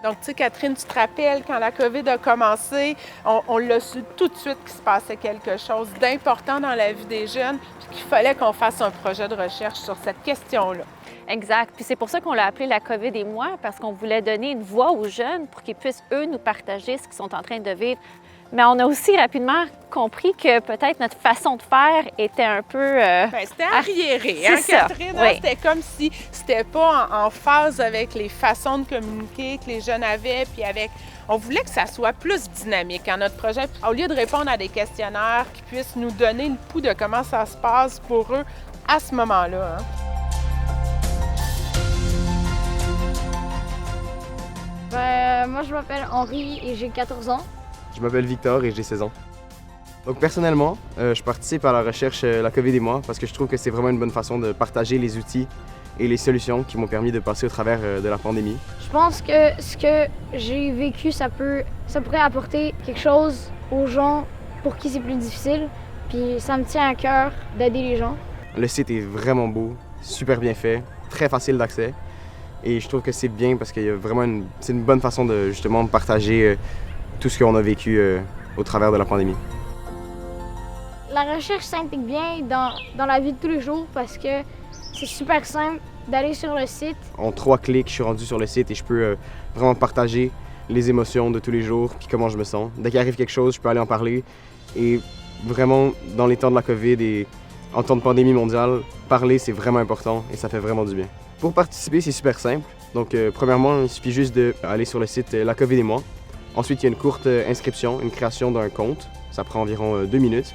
Donc, tu sais, Catherine, tu te rappelles, quand la COVID a commencé, on l'a su tout de suite qu'il se passait quelque chose d'important dans la vie des jeunes, puis qu'il fallait qu'on fasse un projet de recherche sur cette question-là. Exact. Puis c'est pour ça qu'on l'a appelé la COVID et moi, parce qu'on voulait donner une voix aux jeunes pour qu'ils puissent, eux, nous partager ce qu'ils sont en train de vivre. Mais on a aussi rapidement compris que peut-être notre façon de faire était un peu... C'était arriéré, hein, Catherine? Oui. C'était comme si c'était pas en phase avec les façons de communiquer que les jeunes avaient, puis avec... On voulait que ça soit plus dynamique dans notre projet. Au lieu de répondre à des questionnaires qui puissent nous donner le pouls de comment ça se passe pour eux à ce moment-là. Hein. Moi, je m'appelle Henri et j'ai 14 ans. Je m'appelle Victor et j'ai 16 ans. Donc personnellement, je participe à la recherche La COVID et moi parce que je trouve que c'est vraiment une bonne façon de partager les outils et les solutions qui m'ont permis de passer au travers de la pandémie. Je pense que ce que j'ai vécu, ça pourrait apporter quelque chose aux gens pour qui c'est plus difficile. Puis ça me tient à cœur d'aider les gens. Le site est vraiment beau, super bien fait, très facile d'accès. Et je trouve que c'est bien parce qu'il y a vraiment c'est une bonne façon de justement partager tout ce qu'on a vécu au travers de la pandémie. La recherche s'intègre bien dans la vie de tous les jours parce que c'est super simple d'aller sur le site. En 3 clics, je suis rendu sur le site et je peux vraiment partager les émotions de tous les jours puis comment je me sens. Dès qu'il arrive quelque chose, je peux aller en parler. Et vraiment, dans les temps de la COVID et en temps de pandémie mondiale, parler, c'est vraiment important et ça fait vraiment du bien. Pour participer, c'est super simple. Donc, premièrement, il suffit juste d'aller sur le site La COVID et moi. Ensuite, il y a une courte inscription, une création d'un compte. Ça prend environ 2 minutes.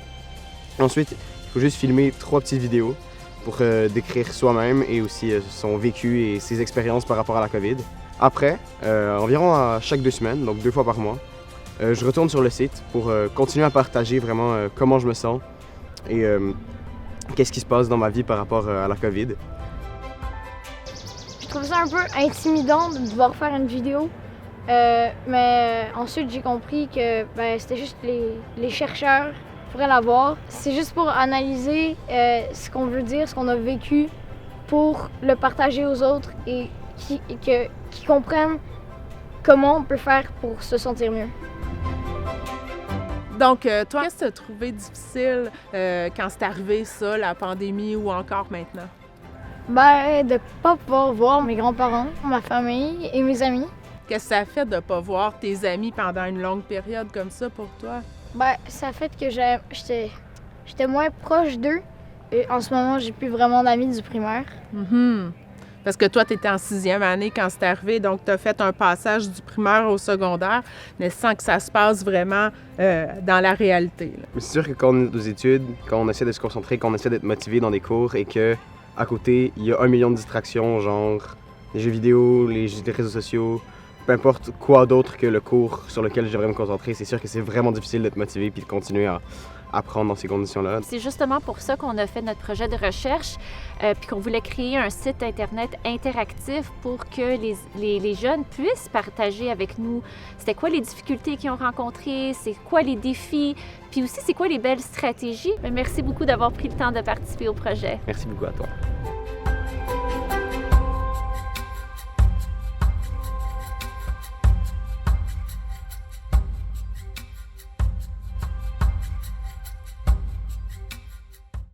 Ensuite, il faut juste filmer 3 petites vidéos pour décrire soi-même et aussi son vécu et ses expériences par rapport à la COVID. Après, environ à chaque 2 semaines, donc 2 fois par mois, je retourne sur le site pour continuer à partager vraiment comment je me sens et qu'est-ce qui se passe dans ma vie par rapport à la COVID. Je trouve ça un peu intimidant de devoir faire une vidéo, mais ensuite j'ai compris que c'était juste les chercheurs qui pourraient la voir. C'est juste pour analyser ce qu'on veut dire, ce qu'on a vécu, pour le partager aux autres et qui comprennent comment on peut faire pour se sentir mieux. Donc, toi, qu'est-ce que tu as trouvé difficile quand c'est arrivé ça, la pandémie, ou encore maintenant? De ne pas pouvoir voir mes grands-parents, ma famille et mes amis. Qu'est-ce que ça fait de ne pas voir tes amis pendant une longue période comme ça pour toi? Ça fait que j'étais moins proche d'eux. Et en ce moment, j'ai plus vraiment d'amis du primaire. Mm-hmm. Parce que toi, tu étais en 6e année quand c'est arrivé, donc tu as fait un passage du primaire au secondaire, mais sans que ça se passe vraiment dans la réalité. Là. Mais c'est sûr que quand on est aux études, quand on essaie de se concentrer, quand on essaie d'être motivé dans des cours et que à côté, il y a 1 million de distractions, genre les jeux vidéo, les réseaux sociaux, peu importe quoi d'autre que le cours sur lequel je devrais me concentrer, c'est sûr que c'est vraiment difficile d'être motivé puis de continuer à apprendre dans ces conditions-là. C'est justement pour ça qu'on a fait notre projet de recherche, puis qu'on voulait créer un site Internet interactif pour que les jeunes puissent partager avec nous c'était quoi les difficultés qu'ils ont rencontrées, c'est quoi les défis, puis aussi c'est quoi les belles stratégies. Mais merci beaucoup d'avoir pris le temps de participer au projet. Merci beaucoup à toi.